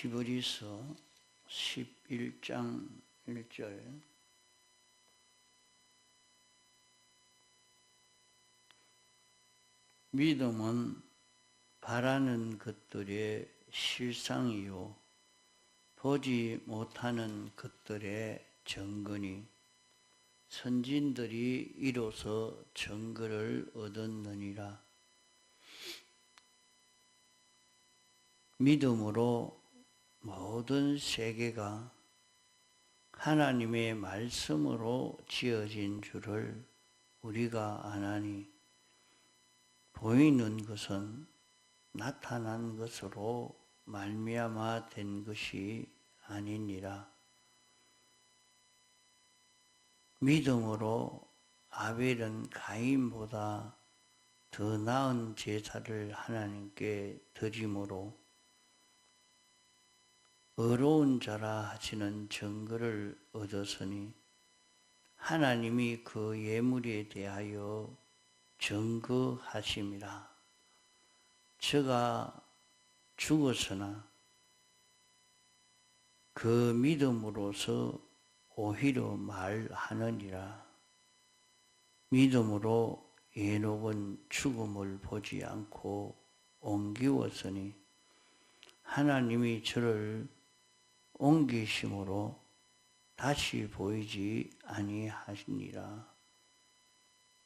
히브리서 11장 1절. 믿음은 바라는 것들의 실상이요 보지 못하는 것들의 증거니 선진들이 이로써 증거를 얻었느니라. 믿음으로 모든 세계가 하나님의 말씀으로 지어진 줄을 우리가 아나니 보이는 것은 나타난 것으로 말미암아 된 것이 아니니라. 믿음으로 아벨은 가인보다 더 나은 제사를 하나님께 드림으로 의로운 자라 하시는 증거를 얻었으니 하나님이 그 예물에 대하여 증거하심이라. 저가 죽었으나 그 믿음으로서 오히려 말하느니라. 믿음으로 에녹은 죽음을 보지 않고 옮기웠으니 하나님이 저를 옮기심으로 다시 보이지 아니하시니라.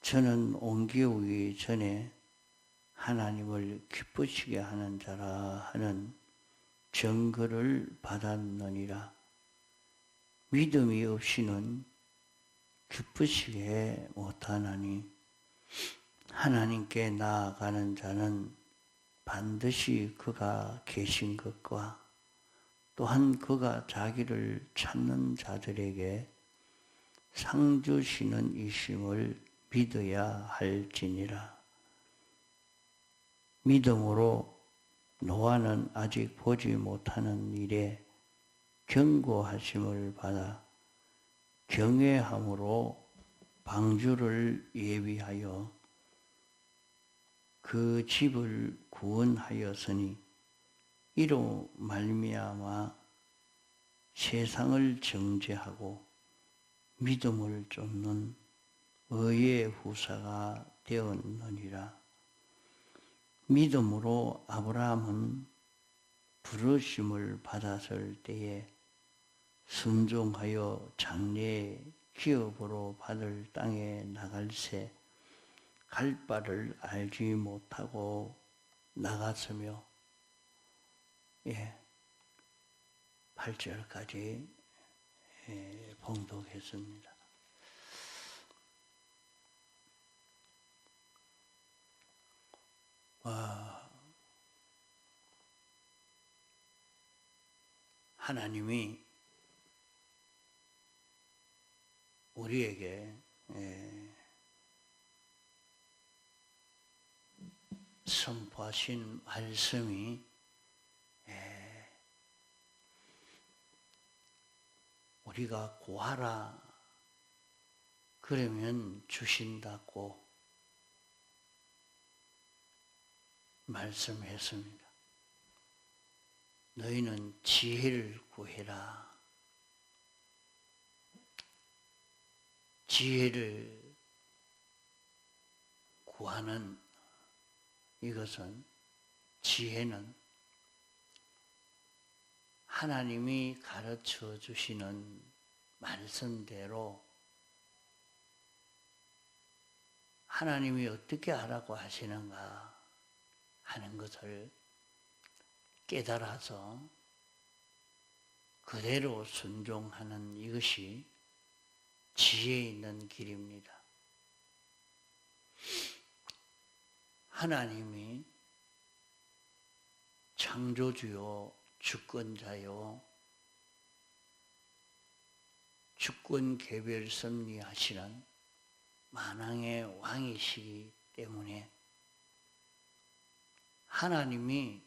저는 옮기우기 전에 하나님을 기쁘시게 하는 자라 하는 증거를 받았느니라. 믿음이 없이는 기쁘시게 못하나니 하나님께 나아가는 자는 반드시 그가 계신 것과 또한 그가 자기를 찾는 자들에게 상 주시는 이심을 믿어야 할지니라. 믿음으로 노아는 아직 보지 못하는 일에 경고하심을 받아 경외함으로 방주를 예비하여 그 집을 구원하였으니 이로 말미암아 세상을 정죄하고 믿음을 쫓는 의의 후사가 되었느니라. 믿음으로 아브라함은 부르심을 받았을 때에 순종하여 장래의 기업으로 받을 땅에 나갈새 갈 바를 알지 못하고 나갔으며 8절까지 봉독했습니다. 하나님이 우리에게 선포하신 말씀이 우리가 구하라 그러면 주신다고 말씀했습니다. 너희는 지혜를 구해라. 지혜를 구하는 이것은 지혜는 하나님이 가르쳐 주시는 말씀대로 하나님이 어떻게 하라고 하시는가 하는 것을 깨달아서 그대로 순종하는 이것이 지혜 있는 길입니다. 하나님이 창조주요 주권자요 주권 개별 섭리하시는 만왕의 왕이시기 때문에 하나님이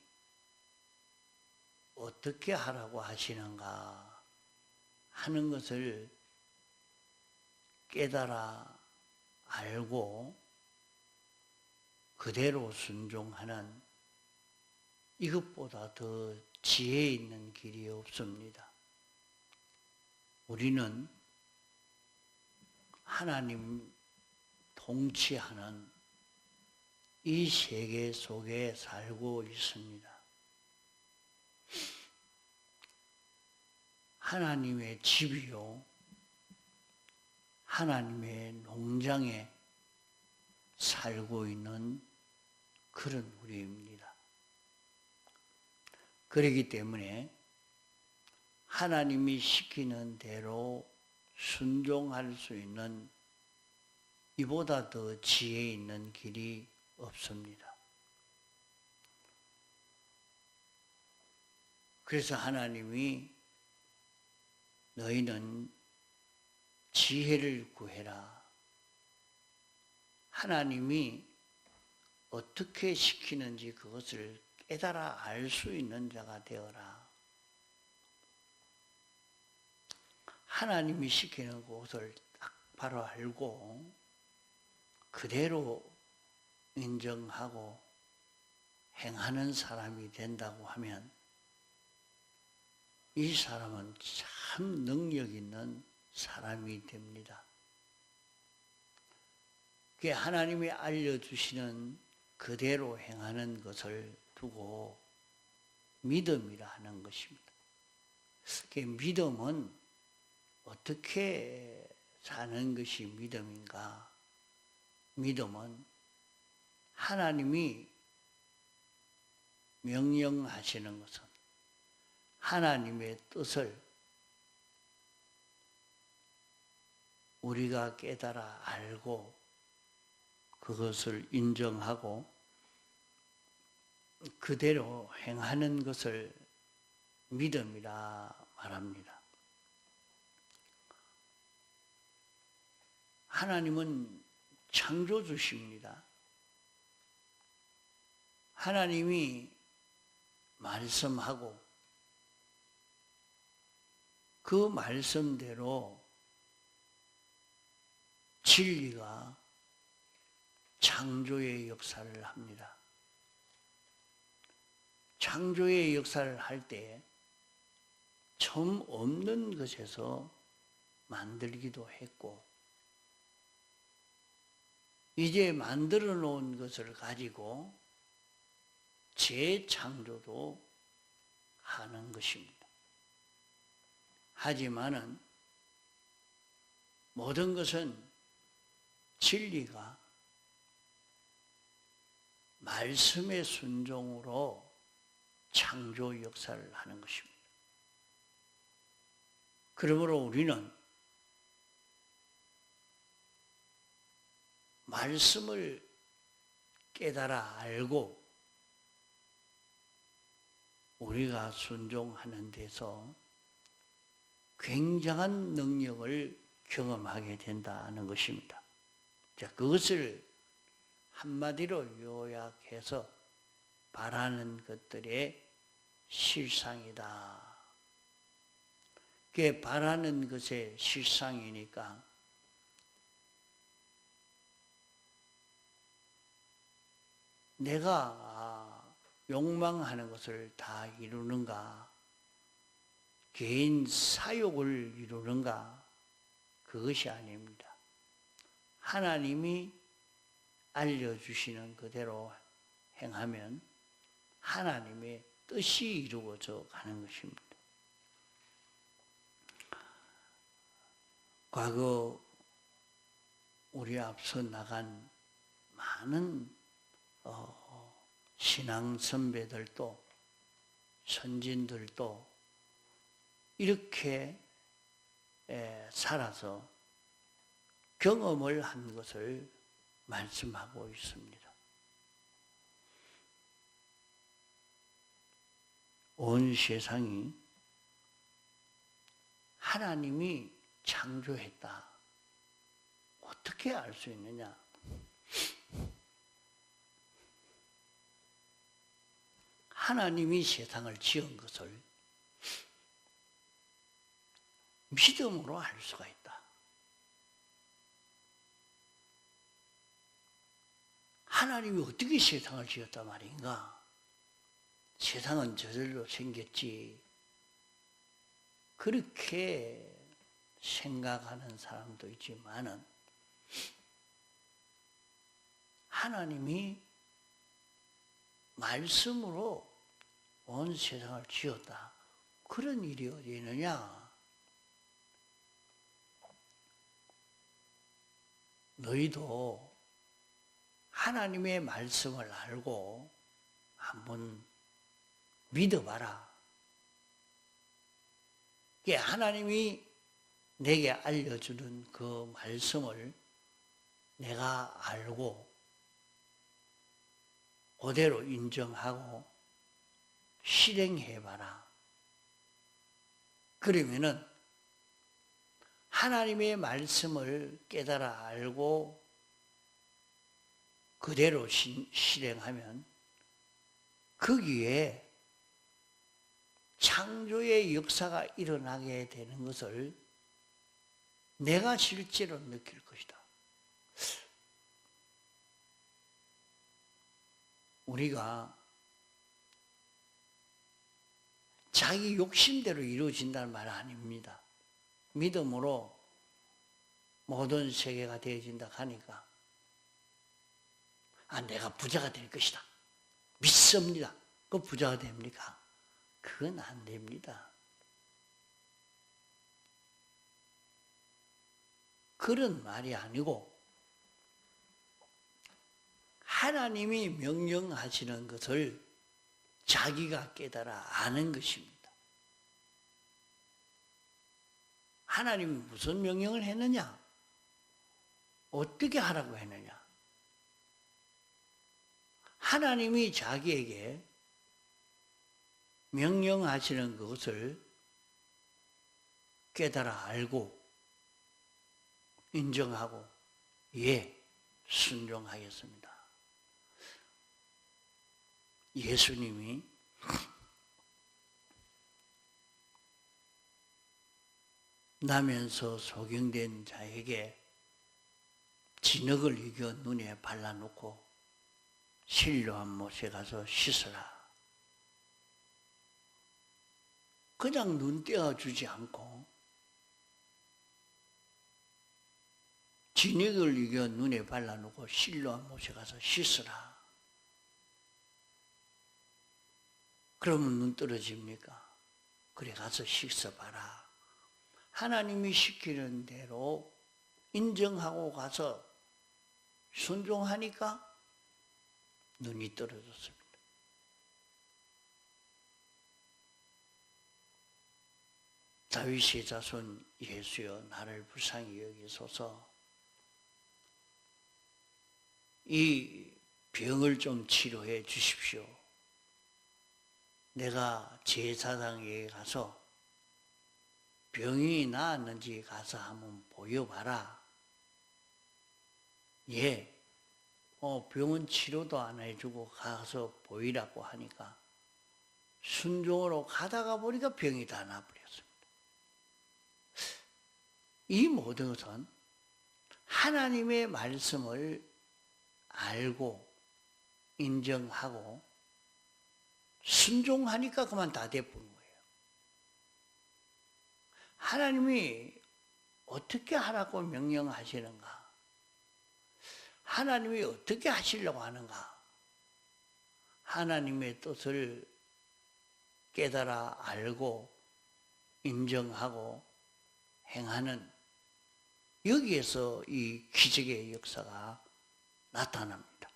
어떻게 하라고 하시는가 하는 것을 깨달아 알고 그대로 순종하는 이것보다 더 지혜 있는 길이 없습니다. 우리는 하나님 통치하는 이 세계 속에 살고 있습니다. 하나님의 집이요, 하나님의 농장에 살고 있는 그런 우리입니다. 그렇기 때문에 하나님이 시키는 대로 순종할 수 있는 이보다 더 지혜 있는 길이 없습니다. 그래서 하나님이 너희는 지혜를 구해라. 하나님이 어떻게 시키는지 그것을 깨달아 알 수 있는 자가 되어라. 하나님이 시키는 것을 딱 바로 알고 그대로 인정하고 행하는 사람이 된다고 하면 이 사람은 참 능력 있는 사람이 됩니다. 그게 하나님이 알려주시는 그대로 행하는 것을 두고 믿음이라 하는 것입니다. 그 믿음은 어떻게 사는 것이 믿음인가? 믿음은 하나님이 명령하시는 것은 하나님의 뜻을 우리가 깨달아 알고 그것을 인정하고 그대로 행하는 것을 믿음이라 말합니다. 하나님은 창조주십니다. 하나님이 말씀하고 그 말씀대로 진리가 창조의 역사를 합니다. 창조의 역사를 할 때 처음 없는 것에서 만들기도 했고 이제 만들어 놓은 것을 가지고 재창조도 하는 것입니다. 하지만은 모든 것은 진리가 말씀의 순종으로 창조 역사를 하는 것입니다. 그러므로 우리는 말씀을 깨달아 알고 우리가 순종하는 데서 굉장한 능력을 경험하게 된다는 것입니다. 자, 그것을 한마디로 요약해서 바라는 것들의 실상이다. 그게 바라는 것의 실상이니까 내가 욕망하는 것을 다 이루는가? 개인 사욕을 이루는가? 그것이 아닙니다. 하나님이 알려주시는 그대로 행하면 하나님의 뜻이 이루어져 가는 것입니다. 과거 우리 앞서 나간 많은 신앙 선배들도 선진들도 이렇게 살아서 경험을 한 것을 말씀하고 있습니다. 온 세상이 하나님이 창조했다. 어떻게 알 수 있느냐? 하나님이 세상을 지은 것을 믿음으로 알 수가 있다. 하나님이 어떻게 세상을 지었단 말인가? 세상은 저절로 생겼지. 그렇게 생각하는 사람도 있지만은 하나님이 말씀으로 온 세상을 지었다. 그런 일이 어디 있느냐? 너희도 하나님의 말씀을 알고 한번 믿어봐라. 하나님이 내게 알려주는 그 말씀을 내가 알고 그대로 인정하고 실행해봐라. 그러면은 하나님의 말씀을 깨달아 알고 그대로 실행하면 거기에 창조의 역사가 일어나게 되는 것을 내가 실제로 느낄 것이다. 우리가 자기 욕심대로 이루어진다는 말 아닙니다. 믿음으로 모든 세계가 되어진다 하니까 내가 부자가 될 것이다. 믿습니다. 그 부자가 됩니까? 그건 안 됩니다. 그런 말이 아니고 하나님이 명령하시는 것을 자기가 깨달아 아는 것입니다. 하나님이 무슨 명령을 했느냐? 어떻게 하라고 했느냐? 하나님이 자기에게 명령하시는 것을 깨달아 알고 인정하고 순종하겠습니다. 예수님이 나면서 소경된 자에게 진흙을 이겨 눈에 발라놓고 실로암 못에 가서 씻으라. 그냥 눈 떼어주지 않고 진흙을 이겨 눈에 발라놓고 실로암 못에 가서 씻으라. 그러면 눈 떨어집니까? 그래 가서 씻어봐라. 하나님이 시키는 대로 인정하고 가서 순종하니까 눈이 떨어졌습니다. 다윗의 자손 예수여 나를 불쌍히 여기소서. 이 병을 좀 치료해 주십시오. 내가 제사장에게 가서 병이 나았는지 가서 한번 보여봐라. 병은 치료도 안 해주고 가서 보이라고 하니까 순종으로 가다가 보니까 병이 다 나버렸습니다. 이 모든 것은 하나님의 말씀을 알고 인정하고 순종하니까 그만 다 돼버린 거예요. 하나님이 어떻게 하라고 명령하시는가? 하나님이 어떻게 하시려고 하는가? 하나님의 뜻을 깨달아 알고 인정하고 행하는 여기에서 이 기적의 역사가 나타납니다.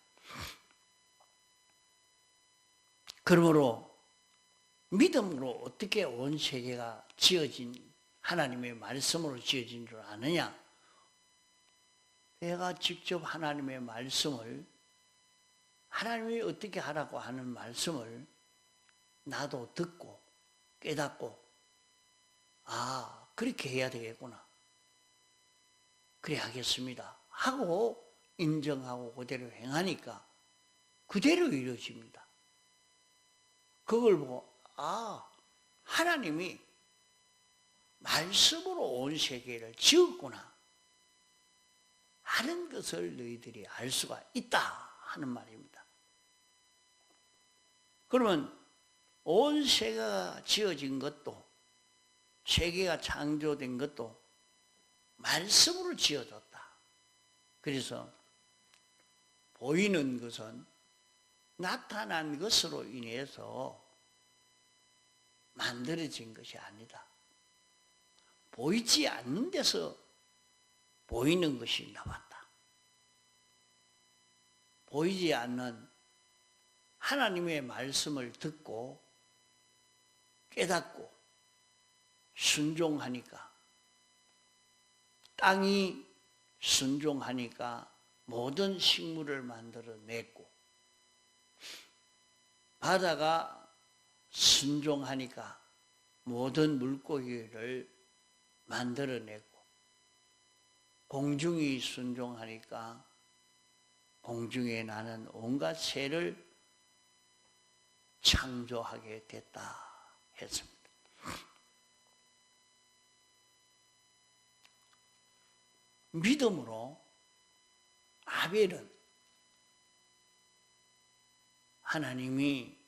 그러므로 믿음으로 어떻게 온 세계가 지어진 하나님의 말씀으로 지어진 줄 아느냐? 내가 직접 하나님의 말씀을 하나님이 어떻게 하라고 하는 말씀을 나도 듣고 깨닫고 그렇게 해야 되겠구나. 그래 하겠습니다. 하고 인정하고 그대로 행하니까 그대로 이루어집니다. 그걸 보고 하나님이 말씀으로 온 세계를 지었구나 하는 것을 너희들이 알 수가 있다 하는 말입니다. 그러면 온 세계가 지어진 것도, 세계가 창조된 것도 말씀으로 지어졌다. 그래서 보이는 것은 나타난 것으로 인해서 만들어진 것이 아니다. 보이지 않는 데서 보이는 것이 나왔다. 보이지 않는 하나님의 말씀을 듣고 깨닫고 순종하니까, 땅이 순종하니까 모든 식물을 만들어냈고, 바다가 순종하니까 모든 물고기를 만들어냈고, 공중이 순종하니까 공중에 나는 온갖 새를 창조하게 됐다 했습니다. 믿음으로 아벨은 하나님이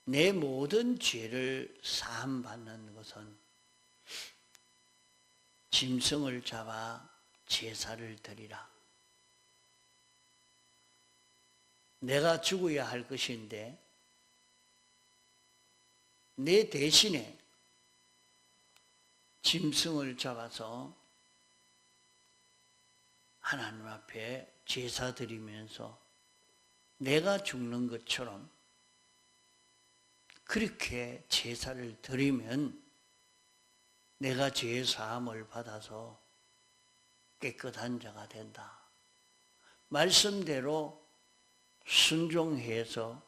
내 모든 죄를 사함받는 것은 짐승을 잡아 제사를 드리라. 내가 죽어야 할 것인데 내 대신에 짐승을 잡아서 하나님 앞에 제사 드리면서 내가 죽는 것처럼 그렇게 제사를 드리면 내가 죄 사함을 받아서 깨끗한 자가 된다. 말씀대로 순종해서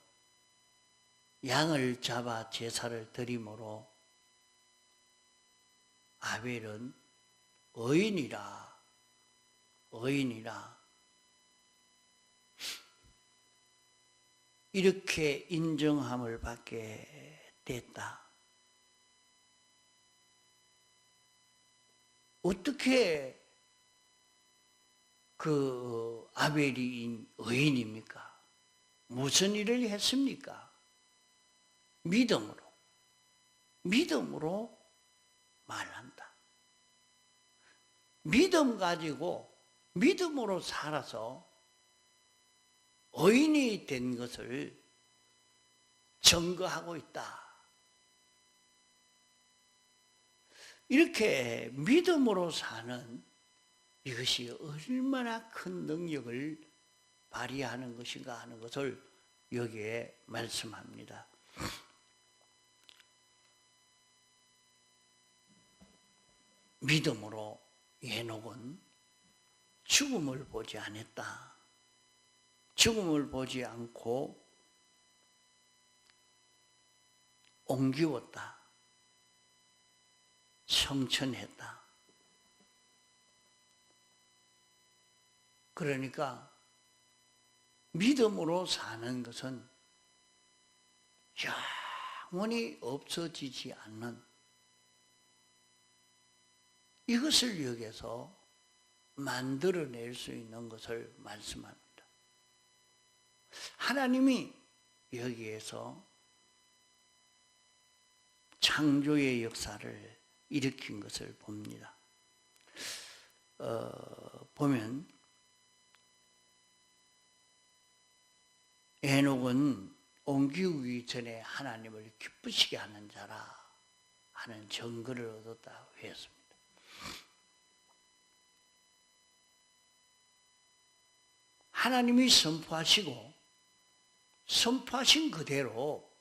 양을 잡아 제사를 드림으로 아벨은 의인이라 이렇게 인정함을 받게 됐다. 어떻게 그 아벨이 의인입니까? 무슨 일을 했습니까? 믿음으로 말한다. 믿음 가지고 믿음으로 살아서 의인이 된 것을 증거하고 있다. 이렇게 믿음으로 사는 이것이 얼마나 큰 능력을 발휘하는 것인가 하는 것을 여기에 말씀합니다. 믿음으로 에녹은 죽음을 보지 않았다. 죽음을 보지 않고 옮기웠다. 성천했다. 그러니까 믿음으로 사는 것은 영원히 없어지지 않는 이것을 여기서 만들어낼 수 있는 것을 말씀합니다. 하나님이 여기에서 창조의 역사를 일으킨 것을 봅니다. 보면 에녹은 옮기기 전에 하나님을 기쁘시게 하는 자라 하는 증거를 얻었다고 했습니다. 하나님이 선포하시고 선포하신 그대로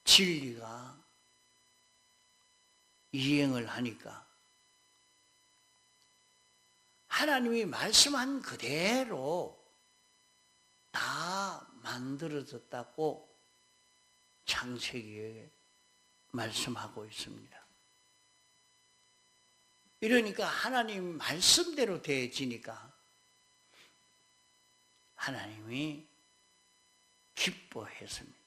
진리가 이행을 하니까 하나님이 말씀한 그대로 다 만들어졌다고 창세기에 말씀하고 있습니다. 이러니까 하나님 말씀대로 되어지니까 하나님이 기뻐했습니다.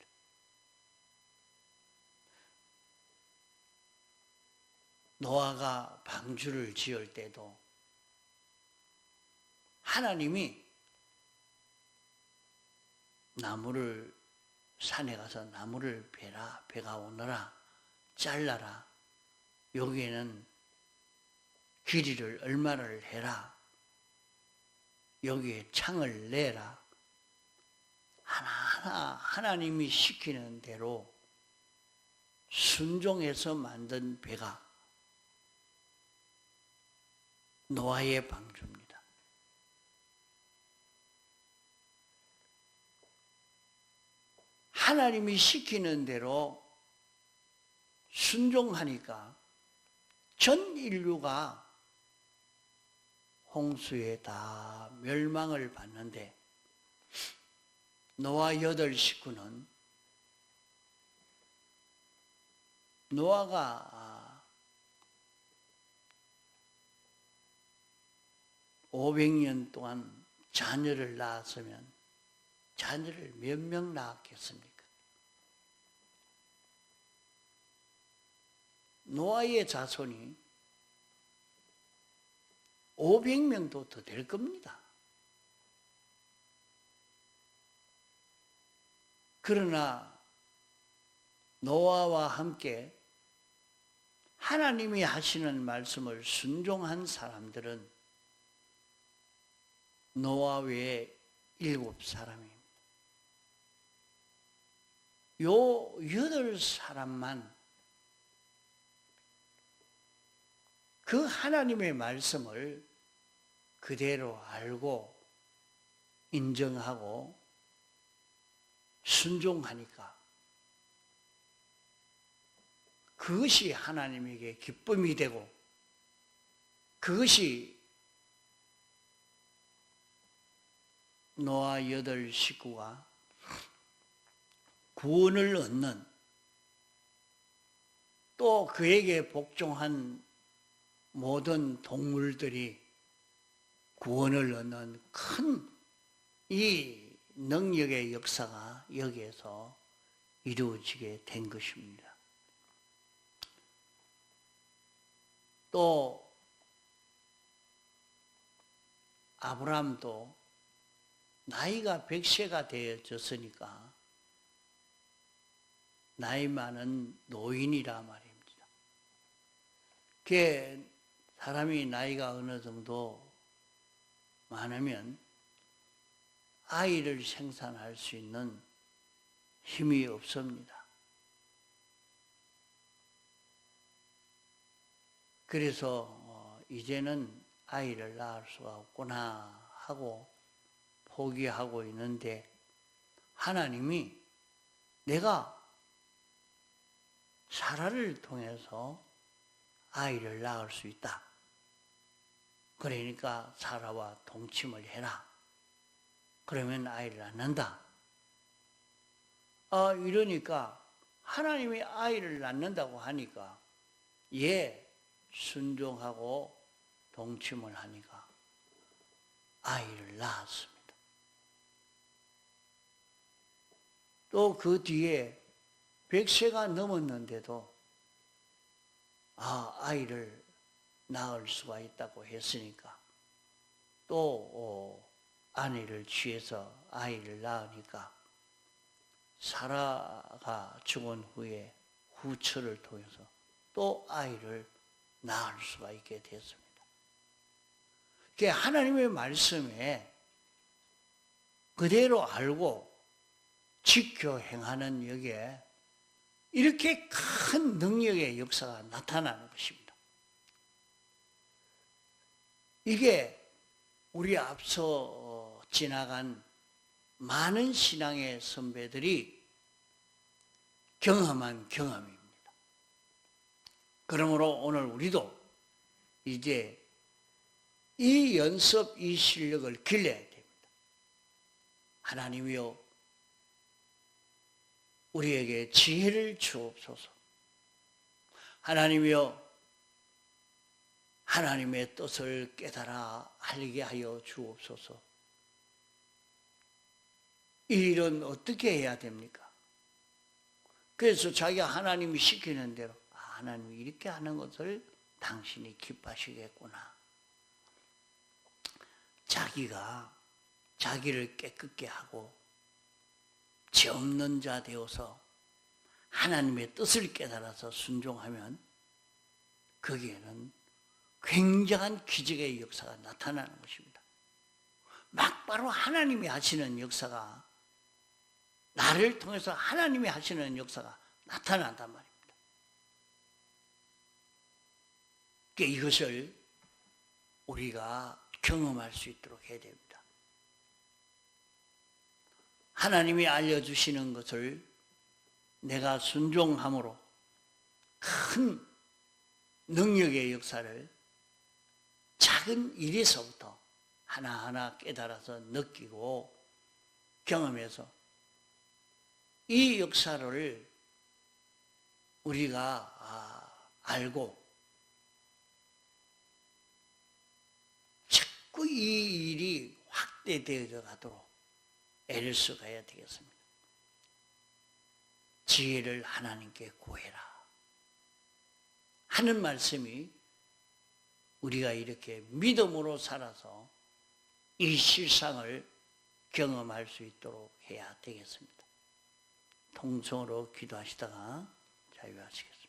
노아가 방주를 지을 때도 하나님이 나무를 산에 가서 나무를 베라, 베가 오너라, 잘라라. 여기에는 길이를 얼마를 해라. 여기에 창을 내라. 하나하나 하나님이 시키는 대로 순종해서 만든 배가 노아의 방주입니다. 하나님이 시키는 대로 순종하니까 전 인류가 홍수에 다 멸망을 받는데 노아 8식구는 노아가 500년 동안 자녀를 낳았으면 자녀를 몇 명 낳았겠습니까? 노아의 자손이 500명도 더 될 겁니다. 그러나 노아와 함께 하나님이 하시는 말씀을 순종한 사람들은 노아 외에 7사람입니다. 요 8사람만 그 하나님의 말씀을 그대로 알고 인정하고 순종하니까 그것이 하나님에게 기쁨이 되고 그것이 노아 8식구가 구원을 얻는 또 그에게 복종한 모든 동물들이 구원을 얻는 큰 이 능력의 역사가 여기에서 이루어지게 된 것입니다. 또 아브라함도 나이가 100세가 되어졌으니까 나이 많은 노인이라 말입니다. 그게 사람이 나이가 어느 정도 많으면 아이를 생산할 수 있는 힘이 없습니다. 그래서 이제는 아이를 낳을 수가 없구나 하고 포기하고 있는데 하나님이 내가 사라를 통해서 아이를 낳을 수 있다. 그러니까 사라와 동침을 해라. 그러면 아이를 낳는다. 이러니까 하나님이 아이를 낳는다고 하니까 순종하고 동침을 하니까 아이를 낳았습니다. 또 그 뒤에 100세가 넘었는데도 아이를 낳을 수가 있다고 했으니까 또 아내를 취해서 아이를 낳으니까 사라가 죽은 후에 후처를 통해서 또 아이를 낳을 수가 있게 됐습니다. 그게 하나님의 말씀에 그대로 알고 지켜 행하는 여기에 이렇게 큰 능력의 역사가 나타나는 것입니다. 이게 우리 앞서 지나간 많은 신앙의 선배들이 경험한 경험입니다. 그러므로 오늘 우리도 이제 이 연습, 이 실력을 길러야 됩니다. 하나님이여 우리에게 지혜를 주옵소서. 하나님이여 하나님의 뜻을 깨달아 알게 하여 주옵소서. 이 일은 어떻게 해야 됩니까? 그래서 자기가 하나님이 시키는 대로 하나님이 이렇게 하는 것을 당신이 기뻐하시겠구나. 자기가 자기를 깨끗게 하고 죄 없는 자 되어서 하나님의 뜻을 깨달아서 순종하면 거기에는 굉장한 기적의 역사가 나타나는 것입니다. 막바로 하나님이 하시는 역사가, 나를 통해서 하나님이 하시는 역사가 나타난단 말입니다. 그러니까 이것을 우리가 경험할 수 있도록 해야 됩니다. 하나님이 알려주시는 것을 내가 순종함으로 큰 능력의 역사를 작은 일에서부터 하나하나 깨달아서 느끼고 경험해서 이 역사를 우리가 알고 자꾸 이 일이 확대되어 가도록 애를 써가야 되겠습니다. 지혜를 하나님께 구해라 하는 말씀이 우리가 이렇게 믿음으로 살아서 이 실상을 경험할 수 있도록 해야 되겠습니다. 통성으로 기도하시다가 자유하시겠습니다.